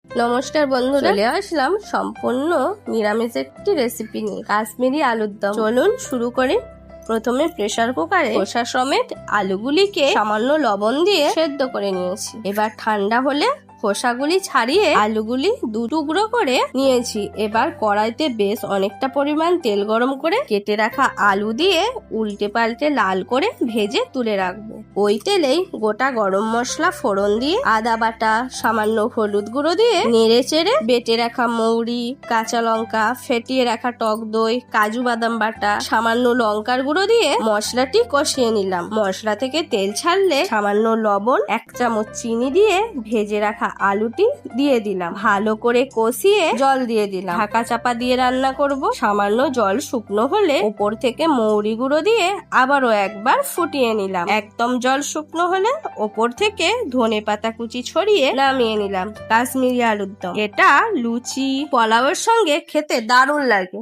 নমস্কার বন্ধুরা, চলে আসলাম সম্পূর্ণ নিরামিষ একটি রেসিপি নিয়ে, কাশ্মীরি আলুর দম। চলুন শুরু করি। প্রথমে প্রেসার কুকারে খোসা সমেত আলুগুলিকে সামান্য লবণ দিয়ে সেদ্ধ করে নিয়েছি। এবার ঠান্ডা হলে খোসাগুলি ছাড়িয়ে আলুগুলি দু টুকরো করে নিয়েছি। এবার কড়াইতে বেশ অনেকটা পরিমাণ তেল গরম করে কেটে রাখা আলু দিয়ে উল্টে পাল্টে লাল করে ভেজে তুলে রাখবো। ওই তেলেই গোটা গরম মশলা ফোড়ন দিয়ে আদা বাটা, সামান্য হলুদ গুঁড়ো দিয়ে নেড়ে চেড়ে বেটে রাখা মৌরি, কাঁচা লঙ্কা, ফেটিয়ে রাখা টক দই, কাজু বাদাম বাটা, সামান্য লঙ্কার গুঁড়ো দিয়ে মশলাটি কষিয়ে নিলাম। মশলা থেকে তেল ছাড়লে সামান্য লবণ, 1 চামচ চিনি দিয়ে ভেজে রাখা আলুটি দিয়ে দিলাম। ভালো করে কষিয়ে জল দিয়ে দিলাম। ঢাকা চাপা দিয়ে রান্না করব। সামান্য জল শুকনো হলে উপর থেকে মৌরি গুঁড়ো দিয়ে আবারও একবার ফুটিয়ে নিলাম। একদম জল শুকনো হলে ওপর থেকে ধনে পাতা কুচি ছড়িয়ে নামিয়ে নিলাম। কাশ্মীরি আলুর দম। এটা লুচি, পোলাওয়ের সঙ্গে খেতে দারুণ লাগে।